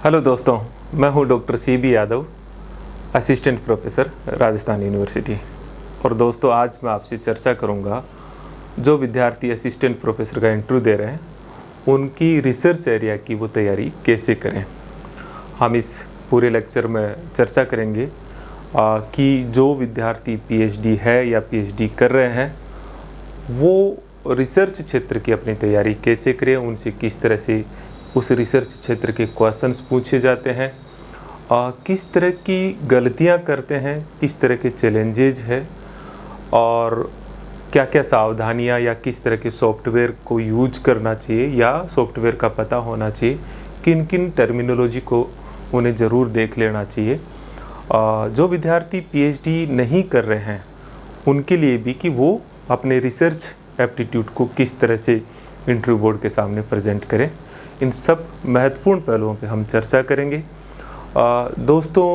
Hello दोस्तों, मैं हूं doctor CB Yadav, assistant professor Rajasthan university. और दोस्तों, आज मैं आपसे चर्चा करूंगा जो विद्यार्थी असिस्टेंट प्रोफेसर का इंटरव्यू दे रहे हैं उनकी रिसर्च एरिया की वो तैयारी कैसे करें। हम इस पूरे लेक्चर में चर्चा करेंगे कि जो विद्यार्थी PhD है या PhD कर रहे हैं वो रिसर्च क्षेत्र की अपनी तैयारी कैसे करें, उनसे किस तरह से उस रिसर्च क्षेत्र के क्वेश्चंस पूछे जाते हैं, किस तरह की गलतियां करते हैं, किस तरह के चैलेंजेज है और क्या क्या सावधानियां या किस तरह के सॉफ्टवेयर को यूज करना चाहिए या सॉफ्टवेयर का पता होना चाहिए, किन किन टर्मिनोलॉजी को उन्हें ज़रूर देख लेना चाहिए। जो विद्यार्थी PhD नहीं कर रहे हैं उनके लिए भी कि वो अपने रिसर्च एप्टीट्यूड को किस तरह से इंटरव्यू बोर्ड के सामने प्रेजेंट करें, इन सब महत्वपूर्ण पहलुओं पे हम चर्चा करेंगे। दोस्तों,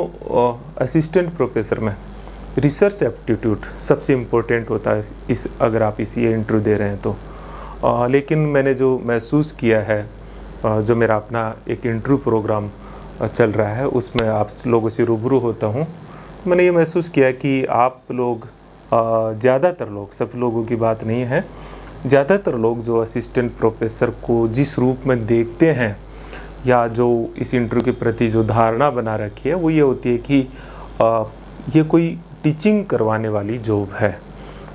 असिस्टेंट प्रोफेसर में रिसर्च एप्टीट्यूड सबसे इम्पोर्टेंट होता है अगर आप इसी इंटरव्यू दे रहे हैं तो। लेकिन मैंने जो महसूस किया है, जो मेरा अपना एक इंटरव्यू प्रोग्राम चल रहा है उसमें आप लोगों से रूबरू होता हूँ, मैंने ये महसूस किया कि आप लोग ज़्यादातर लोग, सब लोगों की बात नहीं है, ज़्यादातर लोग जो असिस्टेंट प्रोफेसर को जिस रूप में देखते हैं या जो इस इंटरव्यू के प्रति जो धारणा बना रखी है वो ये होती है कि ये कोई टीचिंग करवाने वाली जॉब है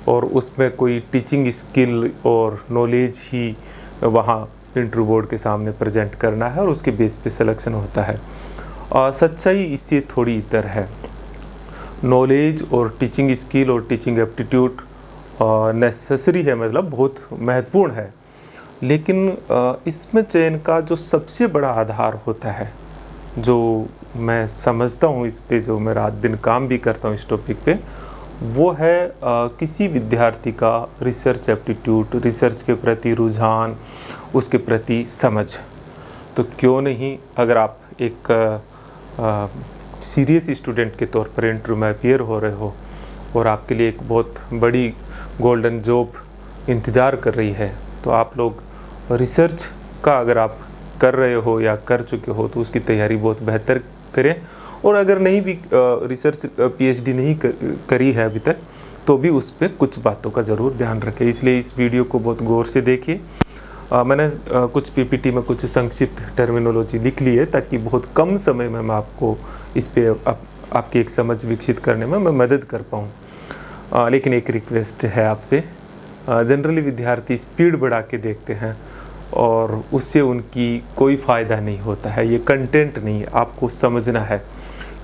और उसमें कोई टीचिंग स्किल और नॉलेज ही वहाँ इंटरव्यू बोर्ड के सामने प्रेजेंट करना है और उसके बेस पे सिलेक्शन होता है। सच्चाई इससे थोड़ी इतर है। नॉलेज और टीचिंग स्किल और टीचिंग एप्टीट्यूड नेसेसरी है, मतलब बहुत महत्वपूर्ण है, लेकिन इसमें चयन का जो सबसे बड़ा आधार होता है, जो मैं समझता हूँ, इस पे जो मैं रात दिन काम भी करता हूँ इस टॉपिक पे, वो है किसी विद्यार्थी का रिसर्च एप्टीट्यूड, रिसर्च के प्रति रुझान, उसके प्रति समझ। तो क्यों नहीं, अगर आप एक सीरियस स्टूडेंट के तौर पर इंटरव्यू में अपीयर हो रहे हो और आपके लिए एक बहुत बड़ी गोल्डन जॉब इंतज़ार कर रही है, तो आप लोग रिसर्च का अगर आप कर रहे हो या कर चुके हो तो उसकी तैयारी बहुत बेहतर करें। और अगर नहीं भी रिसर्च PhD नहीं करी है अभी तक, तो भी उस पर कुछ बातों का ज़रूर ध्यान रखें। इसलिए इस वीडियो को बहुत गौर से देखिए। मैंने कुछ PPT में कुछ संक्षिप्त टर्मिनोलॉजी लिख ली है ताकि बहुत कम समय में मैं आपको इस पे आपकी एक समझ विकसित करने में मैं मदद कर पाऊँ। लेकिन एक रिक्वेस्ट है आपसे, जनरली विद्यार्थी स्पीड बढ़ा के देखते हैं और उससे उनकी कोई फ़ायदा नहीं होता है। ये कंटेंट नहीं, आपको समझना है।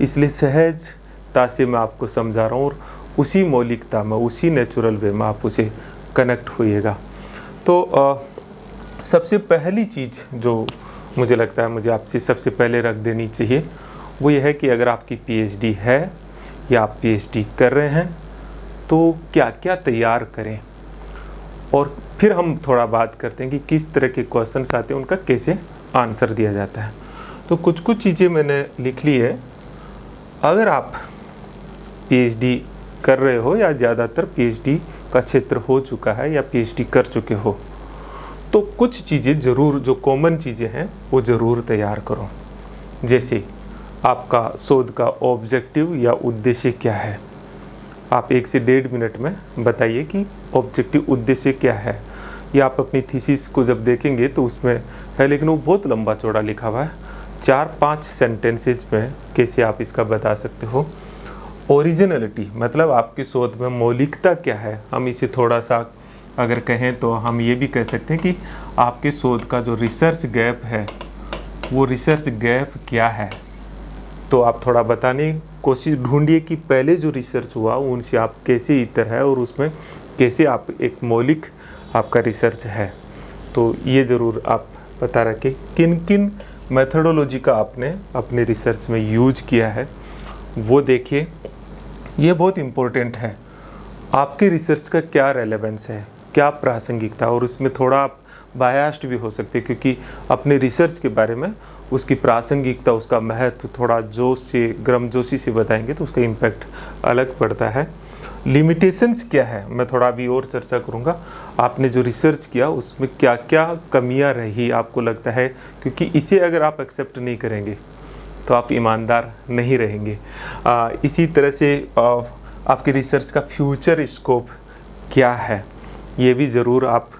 इसलिए सहजता से मैं आपको समझा रहा हूँ और उसी मौलिकता में, उसी नेचुरल वे में आप उसे कनेक्ट होइएगा। तो सबसे पहली चीज़ जो मुझे लगता है मुझे आपसे सबसे पहले रख देनी चाहिए वो ये है कि अगर आपकी PhD है या आप PhD कर रहे हैं तो क्या क्या तैयार करें, और फिर हम थोड़ा बात करते हैं कि किस तरह के क्वेश्चंस आते हैं, उनका कैसे आंसर दिया जाता है। तो कुछ चीज़ें मैंने लिख ली है। अगर आप PhD कर रहे हो या ज़्यादातर PhD का क्षेत्र हो चुका है या PhD कर चुके हो, तो कुछ चीज़ें ज़रूर, जो कॉमन चीज़ें हैं वो ज़रूर तैयार करो। जैसे आपका शोध का ऑब्जेक्टिव या उद्देश्य क्या है। आप 1 से 1.5 मिनट में बताइए कि ऑब्जेक्टिव उद्देश्य क्या है। या आप अपनी थीसिस को जब देखेंगे तो उसमें है, लेकिन वो बहुत लंबा चौड़ा लिखा हुआ है, 4-5 सेंटेंसेज में कैसे आप इसका बता सकते हो। ओरिजिनलिटी मतलब आपकी शोध में मौलिकता क्या है। हम इसे थोड़ा सा अगर कहें तो हम ये भी कह सकते हैं कि आपके शोध का जो रिसर्च गैप है वो रिसर्च गैप क्या है। तो आप थोड़ा बताने की कोशिश ढूंढिए कि पहले जो रिसर्च हुआ उनसे आप कैसे इतर है और उसमें कैसे आप एक मौलिक आपका रिसर्च है। तो ये ज़रूर आप पता रखें किन किन मेथडोलॉजी का आपने अपने रिसर्च में यूज किया है, वो देखिए। ये बहुत इम्पोर्टेंट है। आपकी रिसर्च का क्या रेलेवेंस है, क्या प्रासंगिकता, और उसमें थोड़ा आप बायास्ड भी हो सकते हैं क्योंकि अपने रिसर्च के बारे में उसकी प्रासंगिकता, उसका महत्व थोड़ा जोश से, गर्मजोशी से बताएंगे तो उसका इम्पैक्ट अलग पड़ता है। लिमिटेशंस क्या है, मैं थोड़ा अभी और चर्चा करूँगा। आपने जो रिसर्च किया उसमें क्या क्या कमियां रही आपको लगता है, क्योंकि इसे अगर आप एक्सेप्ट नहीं करेंगे तो आप ईमानदार नहीं रहेंगे। इसी तरह से आपकी रिसर्च का फ्यूचर स्कोप क्या है, ये भी ज़रूर आप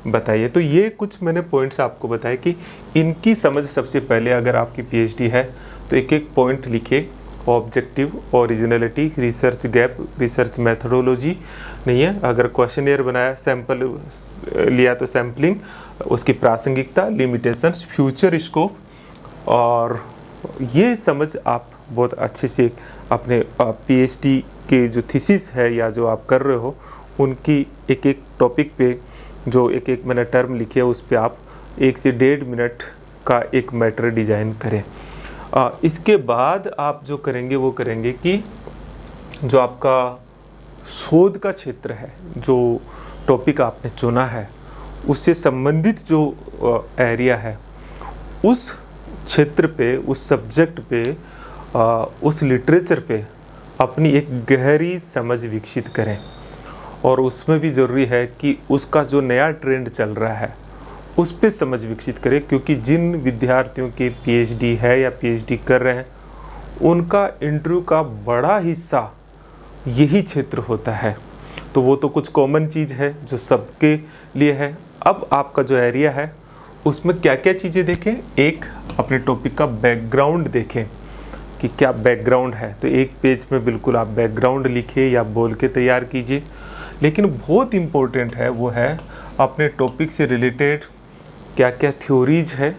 बताइए। तो ये कुछ मैंने पॉइंट्स आपको बताए कि इनकी समझ सबसे पहले, अगर आपकी पीएचडी है तो एक एक पॉइंट लिखिए। Objective, originality, research gap, research methodology नहीं है, अगर क्वेश्चनियर बनाया, सैंपल लिया तो सैम्पलिंग, उसकी प्रासंगिकता, लिमिटेशंस, फ्यूचर स्कोप, और ये समझ आप बहुत अच्छे से अपने पीएचडी के जो थीसिस है या जो आप कर रहे हो उनकी एक एक टॉपिक पे जो एक एक मैंने टर्म लिखे है उस पे आप 1 से 1.5 मिनट का एक मैटर डिज़ाइन करें। इसके बाद आप जो करेंगे वो करेंगे कि जो आपका शोध का क्षेत्र है, जो टॉपिक आपने चुना है, उससे संबंधित जो एरिया है, उस क्षेत्र पे, उस सब्जेक्ट पे, उस लिटरेचर पे अपनी एक गहरी समझ विकसित करें। और उसमें भी ज़रूरी है कि उसका जो नया ट्रेंड चल रहा है उस पे समझ विकसित करें, क्योंकि जिन विद्यार्थियों के पीएचडी है या पीएचडी कर रहे हैं उनका इंटरव्यू का बड़ा हिस्सा यही क्षेत्र होता है। तो वो तो कुछ कॉमन चीज़ है जो सबके लिए है। अब आपका जो एरिया है उसमें क्या क्या चीज़ें देखें, एक अपने टॉपिक का बैकग्राउंड देखें कि क्या बैकग्राउंड है। तो एक पेज में बिल्कुल आप बैकग्राउंड लिखिए या बोल के तैयार कीजिए। लेकिन बहुत इम्पोर्टेंट है वो है अपने टॉपिक से रिलेटेड क्या क्या थ्योरीज है,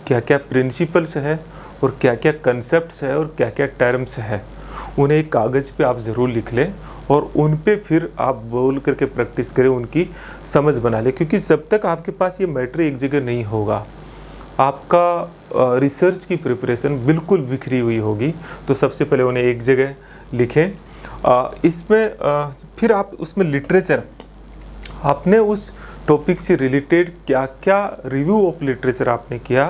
क्या क्या प्रिंसिपल्स है, और क्या क्या कंसेप्ट्स है, और क्या क्या टर्म्स है, उन्हें एक कागज़ पे आप ज़रूर लिख लें और उन पे फिर आप बोल करके प्रैक्टिस करें, उनकी समझ बना लें। क्योंकि जब तक आपके पास ये मैटर एक जगह नहीं होगा, आपका रिसर्च की प्रिपरेशन बिल्कुल बिखरी हुई होगी। तो सबसे पहले उन्हें एक जगह लिखें। इसमें फिर आप उसमें लिटरेचर, आपने उस टॉपिक से रिलेटेड क्या क्या रिव्यू ऑफ लिटरेचर आपने किया,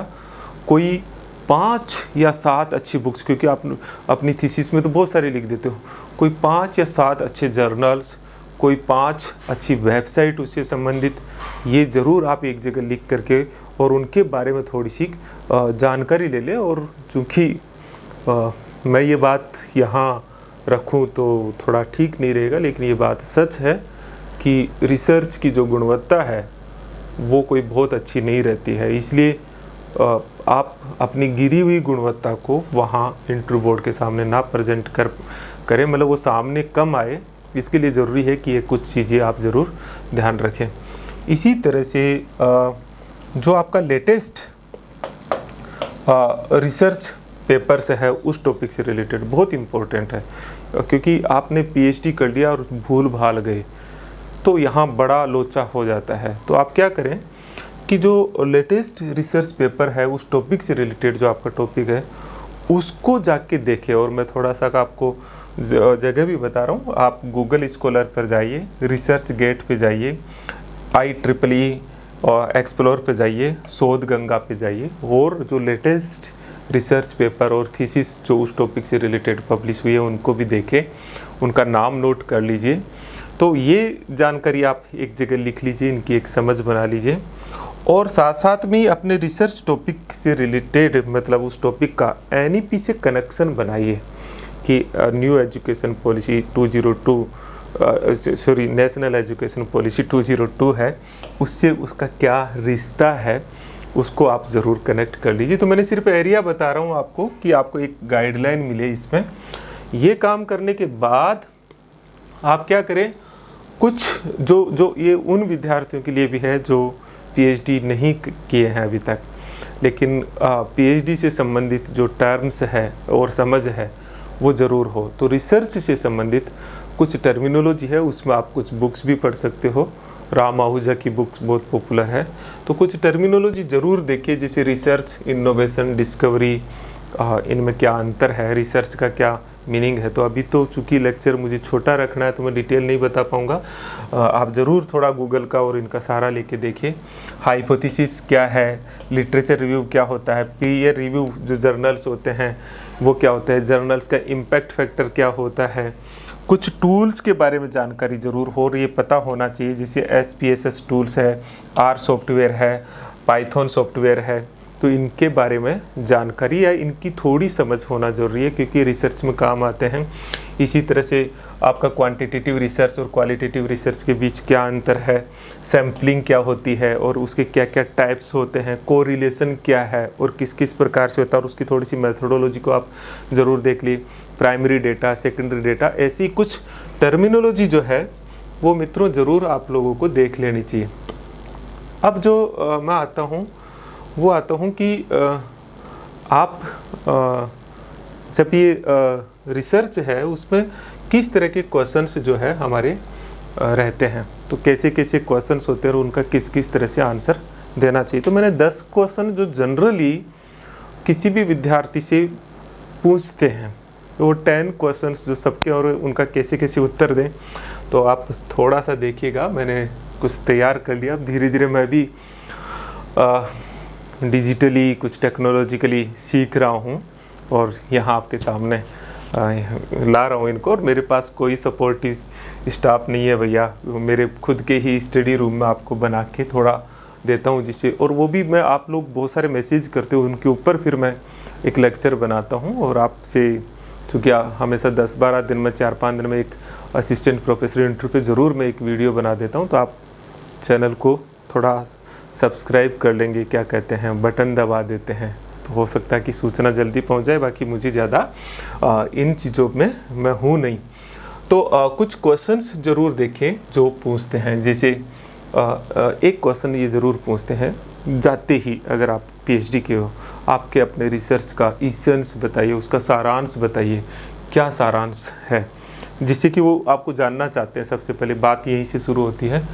कोई 5 या 7 अच्छी बुक्स, क्योंकि आप अपनी थीसिस में तो बहुत सारे लिख देते हो, कोई 5 या 7 अच्छे जर्नल्स, कोई 5 अच्छी वेबसाइट उससे संबंधित, ये ज़रूर आप एक जगह लिख करके और उनके बारे में थोड़ी सी जानकारी ले लें। और चूँकि मैं ये बात यहाँ रखूँ तो थोड़ा ठीक नहीं रहेगा, लेकिन ये बात सच है कि रिसर्च की जो गुणवत्ता है वो कोई बहुत अच्छी नहीं रहती है। इसलिए आप अपनी गिरी हुई गुणवत्ता को वहाँ इंटरव्यू बोर्ड के सामने ना प्रेजेंट करें, मतलब वो सामने कम आए। इसके लिए ज़रूरी है कि ये कुछ चीज़ें आप ज़रूर ध्यान रखें। इसी तरह से जो आपका लेटेस्ट रिसर्च पेपर्स है उस टॉपिक से रिलेटेड बहुत इम्पोर्टेंट है, क्योंकि आपने पीएचडी कर लिया और भूल भाल गए तो यहाँ बड़ा लोचा हो जाता है। तो आप क्या करें कि जो लेटेस्ट रिसर्च पेपर है उस टॉपिक से रिलेटेड जो आपका टॉपिक है उसको जाके देखें। और मैं थोड़ा सा आपको जगह भी बता रहा हूँ, आप गूगल स्कॉलर पर जाइए, रिसर्च गेट पे जाइए, IEEE और एक्सप्लोर पे जाइए, शोध गंगा पे जाइए, और जो लेटेस्ट रिसर्च पेपर और थीसिस जो उस टॉपिक से रिलेटेड पब्लिश हुई है उनको भी देखें, उनका नाम नोट कर लीजिए। तो ये जानकारी आप एक जगह लिख लीजिए, इनकी एक समझ बना लीजिए। और साथ साथ में अपने रिसर्च टॉपिक से रिलेटेड, मतलब उस टॉपिक का NEP से कनेक्शन बनाइए कि new education policy 202 national education policy 202 है, उससे उसका क्या रिश्ता है, उसको आप ज़रूर कनेक्ट कर लीजिए। तो मैंने सिर्फ एरिया बता रहा हूँ आपको कि आपको एक गाइडलाइन मिले इसमें। ये काम करने के बाद आप क्या करें, कुछ जो ये उन विद्यार्थियों के लिए भी है जो पीएचडी नहीं किए हैं अभी तक, लेकिन पीएचडी से संबंधित जो टर्म्स है और समझ है वो ज़रूर हो। तो रिसर्च से संबंधित कुछ टर्मिनोलॉजी है, उसमें आप कुछ बुक्स भी पढ़ सकते हो। राम आहूजा की बुक्स बहुत पॉपुलर है, तो कुछ टर्मिनोलॉजी ज़रूर देखिए, जैसे रिसर्च, इनोवेशन, डिस्कवरी, इनमें क्या अंतर है, रिसर्च का क्या मीनिंग है। तो अभी तो चूँकि लेक्चर मुझे छोटा रखना है तो मैं डिटेल नहीं बता पाऊँगा। आप ज़रूर थोड़ा गूगल का और इनका सहारा लेके देखिए। हाइपोथेसिस क्या है, लिटरेचर रिव्यू क्या होता है, पीयर रिव्यू जो जर्नल्स होते हैं वो क्या होता है, जर्नल्स का इम्पैक्ट फैक्टर क्या होता है, कुछ टूल्स के बारे में जानकारी ज़रूर हो, और ये पता होना चाहिए, जैसे SPSS टूल्स है, R सॉफ्टवेयर है, पाइथन सॉफ्टवेयर है। तो इनके बारे में जानकारी या इनकी थोड़ी समझ होना ज़रूरी है, क्योंकि रिसर्च में काम आते हैं। इसी तरह से आपका क्वांटिटेटिव रिसर्च और क्वालिटेटिव रिसर्च के बीच क्या अंतर है, सैम्पलिंग क्या होती है और उसके क्या क्या टाइप्स होते हैं, कोरिलेशन क्या है और किस किस प्रकार से होता है, और उसकी थोड़ी सी मेथोडोलॉजी को आप ज़रूर देख ली। प्राइमरी डेटा, सेकेंडरी डेटा, ऐसी कुछ टर्मिनोलॉजी जो है वो मित्रों ज़रूर आप लोगों को देख लेनी चाहिए। अब जो मैं आता हूँ वो आता हूँ कि आप जब ये रिसर्च है उसमें किस तरह के क्वेश्चंस जो है हमारे रहते हैं, तो कैसे कैसे क्वेश्चंस होते हैं और उनका किस किस तरह से आंसर देना चाहिए। तो मैंने 10 क्वेश्चन जो जनरली किसी भी विद्यार्थी से पूछते हैं, तो वो 10 क्वेश्चंस जो सबके और उनका कैसे कैसे उत्तर दें, तो आप थोड़ा सा देखिएगा। मैंने कुछ तैयार कर लिया। अब धीरे धीरे मैं भी डिजिटली कुछ टेक्नोलॉजिकली सीख रहा हूँ और यहाँ आपके सामने ला रहा हूँ इनको। और मेरे पास कोई सपोर्टिव स्टाफ नहीं है भैया, मेरे खुद के ही स्टडी रूम में आपको बना के थोड़ा देता हूँ जिससे, और वो भी मैं, आप लोग बहुत सारे मैसेज करते हो उनके ऊपर फिर मैं एक लेक्चर बनाता हूँ। और आपसे चूँकि हमेशा 10-12 दिन में, 4-5 दिन में एक असिस्टेंट प्रोफेसर इंटरव्यू पे ज़रूर मैं एक वीडियो बना देता हूँ, तो आप चैनल को थोड़ा सब्सक्राइब कर लेंगे, क्या कहते हैं, बटन दबा देते हैं, तो हो सकता है कि सूचना जल्दी पहुंच जाए। बाकी मुझे ज़्यादा इन चीज़ों में मैं हूँ नहीं। तो कुछ क्वेश्चंस ज़रूर देखें जो पूछते हैं। जैसे एक क्वेश्चन ये ज़रूर पूछते हैं, जाते ही अगर आप पीएचडी के हो, आपके अपने रिसर्च का इसेंस बताइए, उसका सारांश बताइए, क्या सारांश है, जिससे कि वो आपको जानना चाहते हैं। सबसे पहले बात यहीं से शुरू होती है,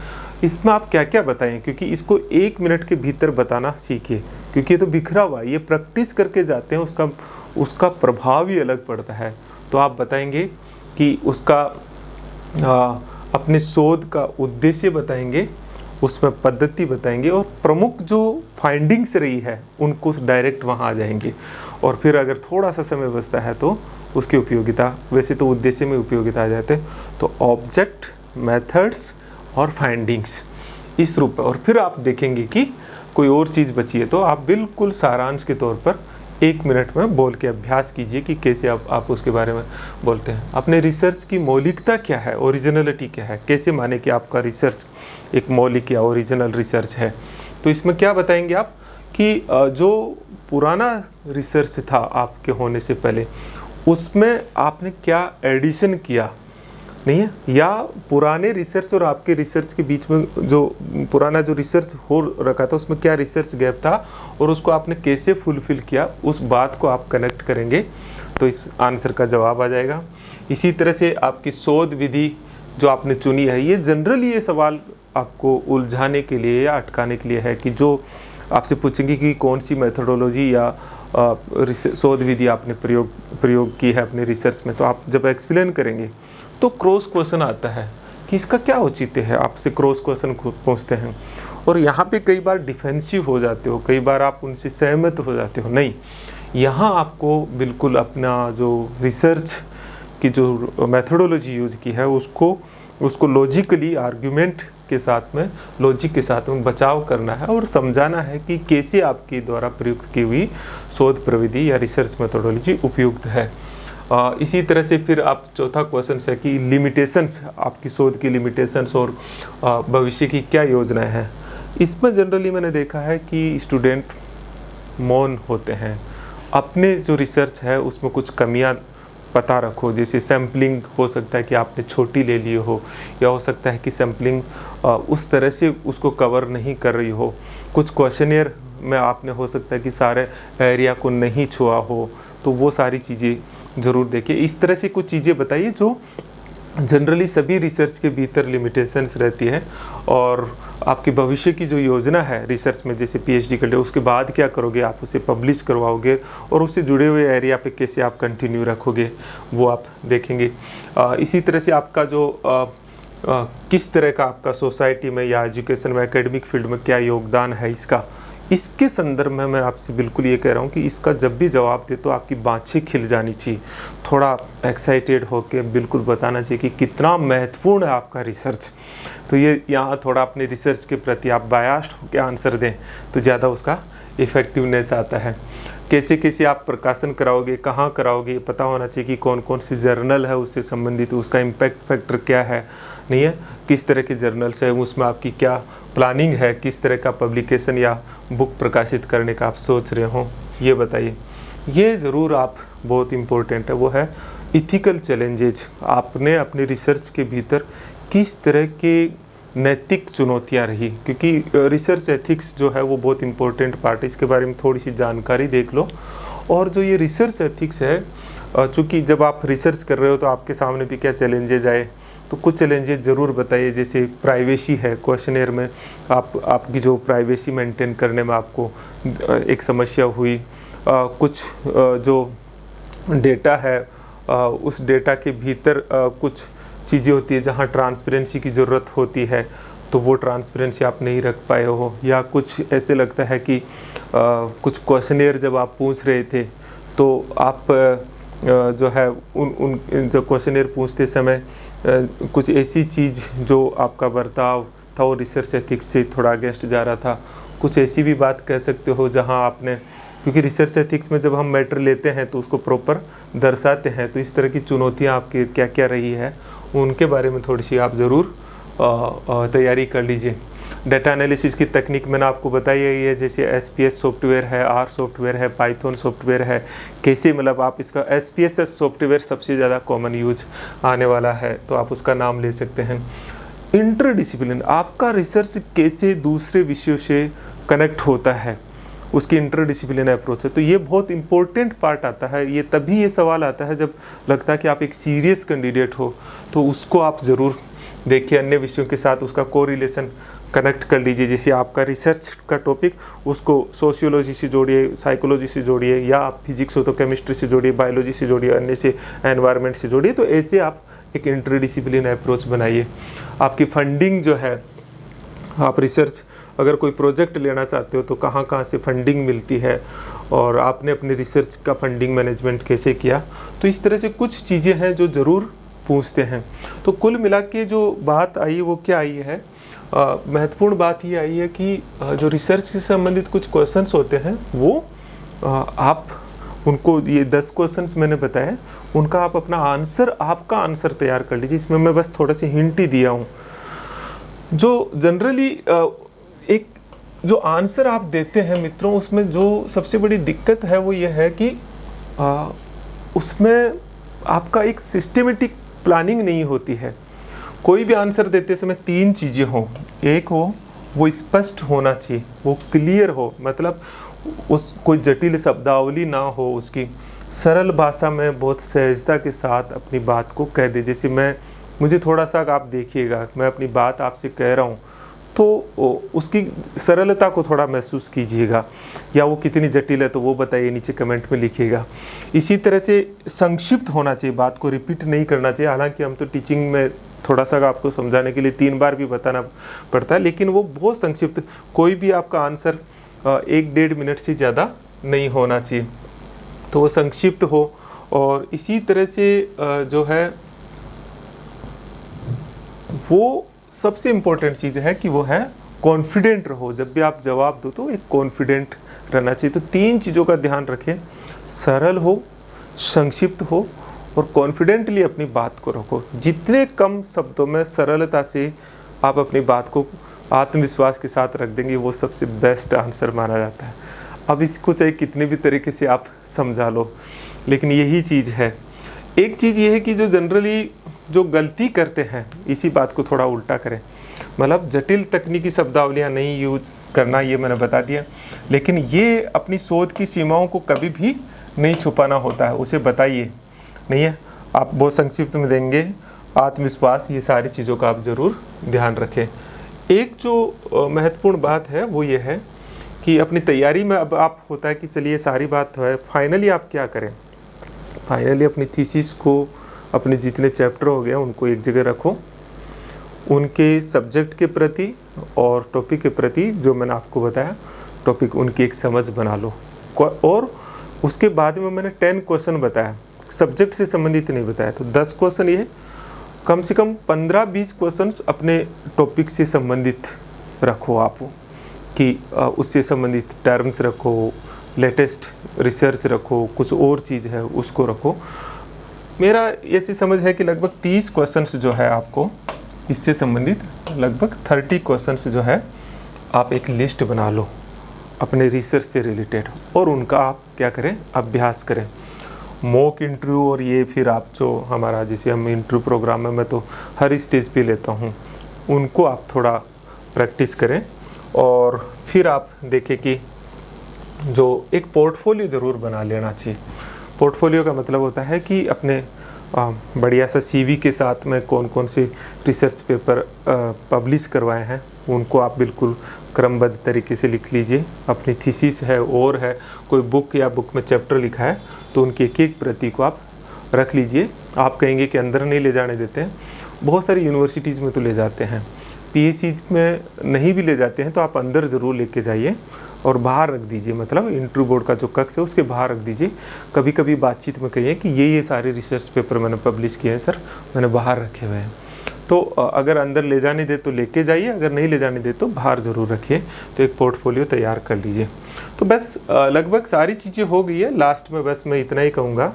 इसमें आप क्या क्या बताएं, क्योंकि इसको 1 मिनट के भीतर बताना सीखिए, क्योंकि ये तो बिखरा हुआ है, ये प्रैक्टिस करके जाते हैं, उसका प्रभाव ही अलग पड़ता है। तो आप बताएंगे कि उसका अपने शोध का उद्देश्य बताएंगे, उसमें पद्धति बताएंगे और प्रमुख जो फाइंडिंग्स रही है उनको डायरेक्ट वहाँ आ जाएंगे। और फिर अगर थोड़ा सा समय बचता है तो उसकी उपयोगिता, वैसे तो उद्देश्य में उपयोगिता आ जाते हैं, तो ऑब्जेक्ट, मेथड्स और फाइंडिंग्स इस रूप में। और फिर आप देखेंगे कि कोई और चीज़ बची है तो आप बिल्कुल सारांश के तौर पर 1 मिनट में बोल के अभ्यास कीजिए कि कैसे आप उसके बारे में बोलते हैं। अपने रिसर्च की मौलिकता क्या है, ओरिजिनलिटी क्या है, कैसे माने कि आपका रिसर्च एक मौलिक या ओरिजिनल रिसर्च है। तो इसमें क्या बताएंगे आप कि जो पुराना रिसर्च था आपके होने से पहले, उसमें आपने क्या एडिशन किया नहीं है, या पुराने रिसर्च और आपके रिसर्च के बीच में जो पुराना जो रिसर्च हो रखा था उसमें क्या रिसर्च गैप था और उसको आपने कैसे फुलफिल किया, उस बात को आप कनेक्ट करेंगे तो इस आंसर का जवाब आ जाएगा। इसी तरह से आपकी शोध विधि जो आपने चुनी है, ये जनरली ये सवाल आपको उलझाने के लिए या अटकाने के लिए है कि जो आपसे पूछेंगे कि कौन सी मेथोडोलॉजी या शोध विधि आपने प्रयोग की है अपने रिसर्च में, तो आप जब एक्सप्लेन करेंगे तो क्रॉस क्वेश्चन आता है कि इसका क्या औचित्य है, आपसे क्रॉस क्वेश्चन पूछते हैं। और यहाँ पे कई बार डिफेंसिव हो जाते हो, कई बार आप उनसे सहमत हो जाते हो। नहीं, यहाँ आपको बिल्कुल अपना जो रिसर्च की जो मेथोडोलॉजी यूज़ की है उसको लॉजिकली आर्ग्यूमेंट के साथ में, लॉजिक के साथ में बचाव करना है और समझाना है कि कैसे आपके द्वारा प्रयुक्त की हुई शोध प्रविधि या रिसर्च मेथोडोलॉजी उपयुक्त है। इसी तरह से फिर आप चौथा क्वेश्चन है कि लिमिटेशंस, आपकी शोध की लिमिटेशंस और भविष्य की क्या योजनाएं हैं। इसमें जनरली मैंने देखा है कि स्टूडेंट मौन होते हैं। अपने जो रिसर्च है उसमें कुछ कमियां पता रखो, जैसे सैम्पलिंग हो सकता है कि आपने छोटी ले ली हो, या हो सकता है कि सैम्पलिंग उस तरह से उसको कवर नहीं कर रही हो। कुछ क्वेश्चनियर में आपने हो सकता है कि सारे एरिया को नहीं छुआ हो, तो वो सारी चीज़ें ज़रूर देखिए। इस तरह से कुछ चीज़ें बताइए जो जनरली सभी रिसर्च के भीतर लिमिटेशंस रहती है। और आपके भविष्य की जो योजना है रिसर्च में, जैसे पीएचडी कर ले उसके बाद क्या करोगे, आप उसे पब्लिश करवाओगे और उससे जुड़े हुए एरिया पे कैसे आप कंटिन्यू रखोगे, वो आप देखेंगे। इसी तरह से आपका जो किस तरह का आपका सोसाइटी में या एजुकेशन में, एकेडमिक फील्ड में क्या योगदान है इसके संदर्भ में मैं आपसे बिल्कुल ये कह रहा हूँ कि इसका जब भी जवाब दे तो आपकी बाँछें खिल जानी चाहिए, थोड़ा एक्साइटेड होकर बिल्कुल बताना चाहिए कि कितना महत्वपूर्ण है आपका रिसर्च। तो ये यहाँ थोड़ा अपने रिसर्च के प्रति आप बायास्ड होकर आंसर दें तो ज़्यादा उसका इफ़ेक्टिवनेस आता है। कैसे कैसे आप प्रकाशन कराओगे, कहाँ कराओगे, पता होना चाहिए कि कौन कौन सी जर्नल है उससे संबंधित, उसका इम्पैक्ट फैक्टर क्या है, नहीं है, किस तरह के जर्नल्स है, उसमें आपकी क्या प्लानिंग है, किस तरह का पब्लिकेशन या बुक प्रकाशित करने का आप सोच रहे हो, ये बताइए। ये ज़रूर आप बहुत इम्पोर्टेंट है, वो है इथिकल चैलेंजेज। आपने अपनी रिसर्च के भीतर किस तरह के नैतिक चुनौतियाँ रही, क्योंकि रिसर्च एथिक्स जो है वो बहुत इम्पोर्टेंट पार्ट है। इसके बारे में थोड़ी सी जानकारी देख लो। और जो ये रिसर्च एथिक्स है, चूँकि जब आप रिसर्च कर रहे हो तो आपके सामने भी क्या चैलेंजेज आए, तो कुछ चैलेंजेस ज़रूर बताइए। जैसे प्राइवेसी है, क्वेश्चनेयर में आपकी जो प्राइवेसी मेंटेन करने में आपको एक समस्या हुई। कुछ जो डेटा है, उस डेटा के भीतर कुछ चीज़ें होती है जहाँ ट्रांसपेरेंसी की ज़रूरत होती है, तो वो ट्रांसपेरेंसी आप नहीं रख पाए हो। या कुछ ऐसे लगता है कि कुछ क्वेश्चनेयर जब आप पूछ रहे थे तो आप जो है उन जो क्वेश्चनेयर पूछते समय कुछ ऐसी चीज़ जो आपका बर्ताव था वो रिसर्च एथिक्स से थोड़ा अगेंस्ट जा रहा था। कुछ ऐसी भी बात कह सकते हो जहाँ आपने, क्योंकि रिसर्च एथिक्स में जब हम मैटर लेते हैं तो उसको प्रॉपर दर्शाते हैं, तो इस तरह की चुनौतियाँ आपकी क्या क्या रही है उनके बारे में थोड़ी सी आप ज़रूर तैयारी कर लीजिए। डाटा एनालिसिस की तकनीक मैंने आपको बताई है, जैसे SPSS सॉफ्टवेयर है, R सॉफ्टवेयर है, पाइथन सॉफ्टवेयर है। कैसे मतलब आप इसका SPSS सॉफ्टवेयर सबसे ज़्यादा कॉमन यूज आने वाला है, तो आप उसका नाम ले सकते हैं। इंटरडिसिप्लिन, आपका रिसर्च कैसे दूसरे विषयों से कनेक्ट होता है, उसकी इंटरडिसिप्लिन अप्रोच है। तो ये बहुत इंपॉर्टेंट पार्ट आता है। ये तभी ये सवाल आता है जब लगता है कि आप एक सीरियस कैंडिडेट हो, तो उसको आप ज़रूर देखिए, अन्य विषयों के साथ उसका कोरिलेशन कनेक्ट कर लीजिए। जैसे आपका रिसर्च का टॉपिक, उसको सोशियोलॉजी से जोड़िए, साइकोलॉजी से जोड़िए, या आप फिजिक्स हो तो केमिस्ट्री से जोड़िए, बायोलॉजी से जोड़िए, अन्य से एनवायरनमेंट से जोड़िए। तो ऐसे आप एक इंटरडिसिप्लिन अप्रोच बनाइए। आपकी फंडिंग जो है, आप रिसर्च अगर कोई प्रोजेक्ट लेना चाहते हो तो कहाँ कहाँ से फंडिंग मिलती है, और आपने अपने रिसर्च का फंडिंग मैनेजमेंट कैसे किया, तो इस तरह से कुछ चीज़ें हैं जो ज़रूर पूछते हैं। तो कुल मिला के जो बात आई वो क्या आई है, महत्वपूर्ण बात ये आई है कि जो रिसर्च से संबंधित कुछ क्वेश्चंस होते हैं वो आप उनको, ये 10 क्वेश्चंस मैंने बताए, उनका आप अपना आंसर, आपका आंसर तैयार कर लीजिए। इसमें मैं बस थोड़ा सी हिंट ही दिया हूँ। जो जनरली एक जो आंसर आप देते हैं मित्रों, उसमें जो सबसे बड़ी दिक्कत है वो ये है कि उसमें आपका एक सिस्टमेटिक प्लानिंग नहीं होती है। कोई भी आंसर देते समय 3 चीज़ें हों। एक हो, वो स्पष्ट होना चाहिए, वो क्लियर हो, मतलब उस कोई जटिल शब्दावली ना हो, उसकी सरल भाषा में बहुत सहजता के साथ अपनी बात को कह दे। जैसे मुझे थोड़ा सा आप देखिएगा, मैं अपनी बात आपसे कह रहा हूँ तो उसकी सरलता को थोड़ा महसूस कीजिएगा, या वो कितनी जटिल है तो वो बताइए, नीचे कमेंट में लिखिएगा। इसी तरह से संक्षिप्त होना चाहिए, बात को रिपीट नहीं करना चाहिए। हालांकि हम तो टीचिंग में थोड़ा सा आपको समझाने के लिए 3 बार भी बताना पड़ता है, लेकिन वो बहुत संक्षिप्त, कोई भी आपका आंसर 1-1.5 मिनट से ज़्यादा नहीं होना चाहिए, तो वो संक्षिप्त हो। और इसी तरह से जो है वो सबसे इम्पोर्टेंट चीज़ है कि वो है कॉन्फिडेंट रहो। जब भी आप जवाब दो तो एक कॉन्फिडेंट रहना चाहिए। तो 3 चीज़ों का ध्यान रखें, सरल हो, संक्षिप्त हो और कॉन्फिडेंटली अपनी बात को रखो। जितने कम शब्दों में सरलता से आप अपनी बात को आत्मविश्वास के साथ रख देंगे, वो सबसे बेस्ट आंसर माना जाता है। अब इसको चाहे कितने भी तरीके से आप समझा लो, लेकिन यही चीज़ है। एक चीज़ ये है कि जो जनरली जो गलती करते हैं, इसी बात को थोड़ा उल्टा करें, मतलब जटिल तकनीकी शब्दावलियाँ नहीं यूज करना, ये मैंने बता दिया। लेकिन ये अपनी शोध की सीमाओं को कभी भी नहीं छुपाना होता है, उसे बताइए, नहीं है, आप बहुत संक्षिप्त में देंगे। आत्मविश्वास, ये सारी चीज़ों का आप ज़रूर ध्यान रखें। एक जो महत्वपूर्ण बात है वो ये है कि अपनी तैयारी में अब आप होता है कि चलिए सारी बात तो है, फाइनली आप क्या करें। फाइनली अपनी थीसिस को, अपने जितने चैप्टर हो गए उनको एक जगह रखो, उनके सब्जेक्ट के प्रति और टॉपिक के प्रति जो मैंने आपको बताया टॉपिक, उनकी एक समझ बना लो। और उसके बाद में मैंने 10 क्वेश्चन बताया, सब्जेक्ट से संबंधित नहीं बताया, तो 10 क्वेश्चन, ये कम से कम 15-20 क्वेश्चन अपने टॉपिक से संबंधित रखो आप। कि उससे संबंधित टर्म्स रखो, लेटेस्ट रिसर्च रखो, कुछ और चीज़ है उसको रखो। मेरा ऐसी समझ है कि लगभग 30 क्वेश्चंस जो है आपको इससे संबंधित लगभग 30 क्वेश्चंस जो है आप एक लिस्ट बना लो अपने रिसर्च से रिलेटेड, और उनका आप क्या करें, अभ्यास करें। मॉक इंटरव्यू और ये फिर आप जो हमारा जैसे हम इंटरव्यू प्रोग्राम में मैं तो हर स्टेज पे लेता हूँ, उनको आप थोड़ा प्रैक्टिस करें। और फिर आप देखें कि जो एक पोर्टफोलियो ज़रूर बना लेना चाहिए। पोर्टफोलियो का मतलब होता है कि अपने बढ़िया सा सीवी के साथ में कौन कौन से रिसर्च पेपर पब्लिश करवाए हैं उनको आप बिल्कुल क्रमबद्ध तरीके से लिख लीजिए। अपनी थीसिस है और है कोई बुक या बुक में चैप्टर लिखा है तो उनकी एक एक प्रति को आप रख लीजिए। आप कहेंगे कि अंदर नहीं ले जाने देते हैं, बहुत सारी यूनिवर्सिटीज़ में तो ले जाते हैं, पीएचसी में नहीं भी ले जाते हैं, तो आप अंदर ज़रूर लेके जाइए और बाहर रख दीजिए। मतलब इंटरव्यू बोर्ड का जो कक्ष है उसके बाहर रख दीजिए। कभी कभी बातचीत में कहिए कि ये सारे रिसर्च पेपर मैंने पब्लिश किए हैं सर, मैंने बाहर रखे हुए हैं। तो अगर अंदर ले जाने दे तो लेके जाइए, अगर नहीं ले जाने दे तो बाहर ज़रूर रखिए। तो एक पोर्टफोलियो तैयार कर लीजिए। तो बस लगभग सारी चीज़ें हो गई है। लास्ट में बस मैं इतना ही कहूँगा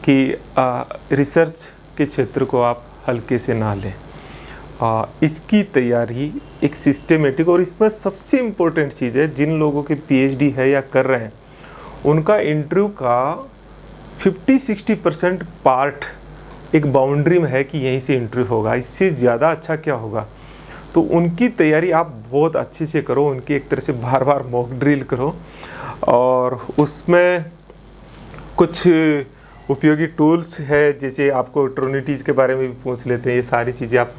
कि रिसर्च के क्षेत्र को आप हल्के से ना लें। इसकी तैयारी एक सिस्टमेटिक, और इसमें सबसे इम्पोर्टेंट चीज़ है, जिन लोगों की पीएचडी है या कर रहे हैं उनका इंटरव्यू का 50-60% पार्ट एक बाउंड्री में है कि यहीं से इंटरव्यू होगा, इससे ज़्यादा अच्छा क्या होगा। तो उनकी तैयारी आप बहुत अच्छे से करो, उनकी एक तरह से बार बार मॉक ड्रिल करो, और उसमें कुछ उपयोगी टूल्स है, जैसे आपको ट्रिनिटीज़ के बारे में भी पूछ लेते हैं। ये सारी चीज़ें आप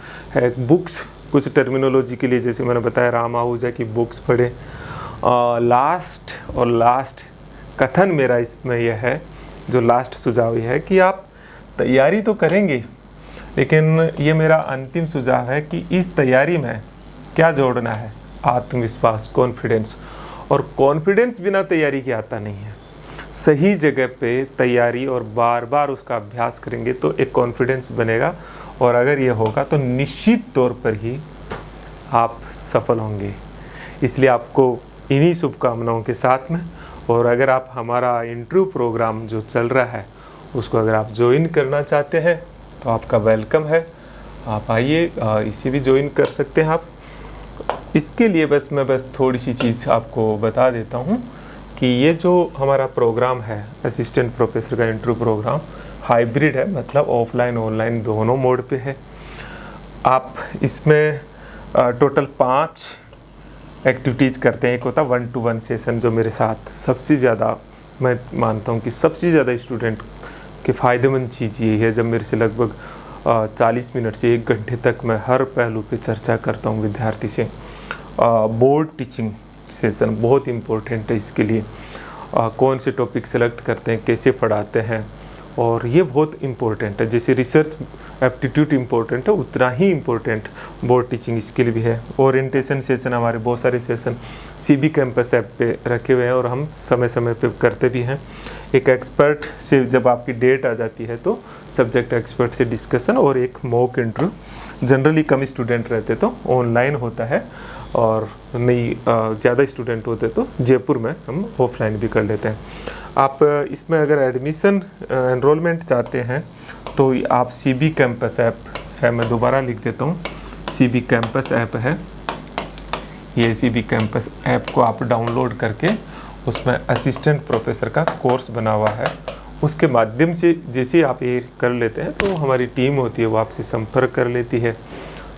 बुक्स, कुछ टर्मिनोलॉजी के लिए जैसे मैंने बताया राम आहूजा की बुक्स पढ़े। लास्ट कथन मेरा इसमें यह है, जो लास्ट सुझाव यह है कि आप तैयारी तो करेंगे, लेकिन ये मेरा अंतिम सुझाव है कि इस तैयारी में क्या जोड़ना है, आत्मविश्वास, कॉन्फिडेंस। और कॉन्फिडेंस बिना तैयारी के आता नहीं है। सही जगह पे तैयारी और बार बार उसका अभ्यास करेंगे तो एक कॉन्फिडेंस बनेगा, और अगर ये होगा तो निश्चित तौर पर ही आप सफल होंगे। इसलिए आपको इन्हीं शुभकामनाओं के साथ में, और अगर आप हमारा इंटरव्यू प्रोग्राम जो चल रहा है उसको अगर आप ज्वाइन करना चाहते हैं तो आपका वेलकम है, आप आइए, इसे भी ज्वाइन कर सकते हैं आप। इसके लिए मैं थोड़ी सी चीज़ आपको बता देता हूँ कि ये जो हमारा प्रोग्राम है असिस्टेंट प्रोफेसर का इंटरव्यू प्रोग्राम हाइब्रिड है, मतलब ऑफलाइन ऑनलाइन दोनों मोड पे है। आप इसमें टोटल 5 एक्टिविटीज़ करते हैं। एक होता है 1-to-1 सेशन, जो मेरे साथ सबसे ज़्यादा, मैं मानता हूँ कि सबसे ज़्यादा स्टूडेंट के फ़ायदेमंद चीज़ ये है, जब मेरे से लगभग 40 मिनट से 1 घंटे तक मैं हर पहलू पे चर्चा करता हूँ विद्यार्थी से। बोर्ड टीचिंग सेशन बहुत इम्पोर्टेंट है इसके लिए। कौन से टॉपिक सेलेक्ट करते हैं, कैसे पढ़ाते हैं, और ये बहुत इम्पोर्टेंट है। जैसे रिसर्च एप्टीट्यूड इम्पोर्टेंट है, उतना ही इम्पोर्टेंट बोर्ड टीचिंग इसके लिए भी है। ओरिएंटेशन सेशन, हमारे बहुत सारे सेशन सीबी कैंपस ऐप पे रखे हुए हैं और हम समय समय पे करते भी हैं। एक एक्सपर्ट से जब आपकी डेट आ जाती है तो सब्जेक्ट एक्सपर्ट से डिस्कशन, और एक मॉक इंटरव्यू। जनरली कम स्टूडेंट रहते तो ऑनलाइन होता है, और नहीं ज़्यादा स्टूडेंट होते तो जयपुर में हम ऑफलाइन भी कर लेते हैं। आप इसमें अगर एडमिशन एनरोलमेंट चाहते हैं तो आप सीबी कैंपस ऐप है, मैं दोबारा लिख देता हूँ, सीबी कैंपस ऐप है। ये सीबी कैंपस ऐप को आप डाउनलोड करके उसमें असिस्टेंट प्रोफेसर का कोर्स बना हुआ है, उसके माध्यम से जैसे आप ये कर लेते हैं तो हमारी टीम होती है वो आपसे संपर्क कर लेती है।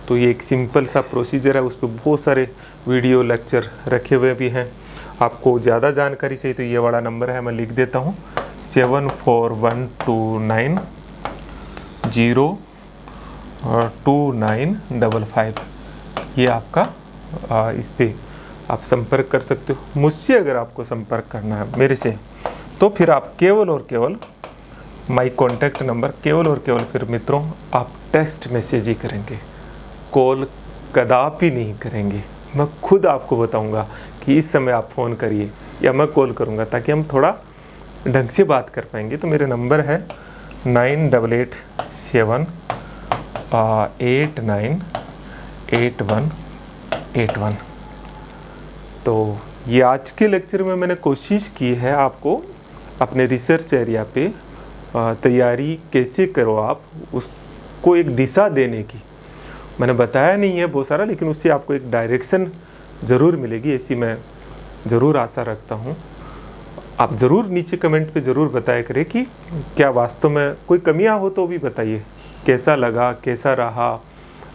तो ये एक सिंपल सा प्रोसीजर है, उस पर बहुत सारे वीडियो लेक्चर रखे हुए भी हैं। आपको ज़्यादा जानकारी चाहिए तो ये वाला नंबर है, मैं लिख देता हूँ 7412902955। ये आपका इस पर आप संपर्क कर सकते हो। मुझसे अगर आपको संपर्क करना है मेरे से, तो फिर आप केवल और केवल माई कॉन्टैक्ट नंबर, केवल और केवल फिर मित्रों आप टेक्स्ट मैसेज ही करेंगे, कॉल कदापि नहीं करेंगे। मैं खुद आपको बताऊंगा कि इस समय आप फ़ोन करिए या मैं कॉल करूंगा, ताकि हम थोड़ा ढंग से बात कर पाएंगे। तो मेरे नंबर है 9887898181। तो ये आज के लेक्चर में मैंने कोशिश की है आपको अपने रिसर्च एरिया पे तैयारी कैसे करो आप उसको एक दिशा देने की। मैंने बताया नहीं है बहुत सारा, लेकिन उससे आपको एक डायरेक्शन ज़रूर मिलेगी, ऐसी मैं ज़रूर आशा रखता हूँ। आप ज़रूर नीचे कमेंट पे ज़रूर बताया करें कि क्या वास्तव में कोई कमियां हो तो भी बताइए, कैसा लगा, कैसा रहा,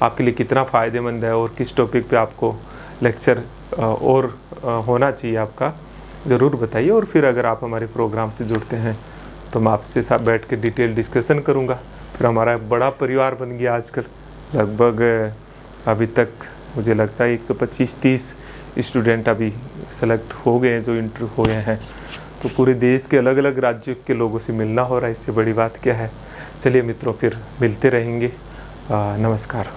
आपके लिए कितना फ़ायदेमंद है और किस टॉपिक पे आपको लेक्चर और होना चाहिए आपका, ज़रूर बताइए। और फिर अगर आप हमारे प्रोग्राम से जुड़ते हैं तो मैं आपसे साथ बैठ के डिटेल डिस्कशन करूँगा। फिर हमारा बड़ा परिवार बन गया आजकल, लगभग अभी तक मुझे लगता है 125-30 स्टूडेंट अभी सेलेक्ट हो गए हैं जो इंटरव्यू हुए हैं। तो पूरे देश के अलग अलग राज्यों के लोगों से मिलना हो रहा है, इससे बड़ी बात क्या है। चलिए मित्रों, फिर मिलते रहेंगे। नमस्कार।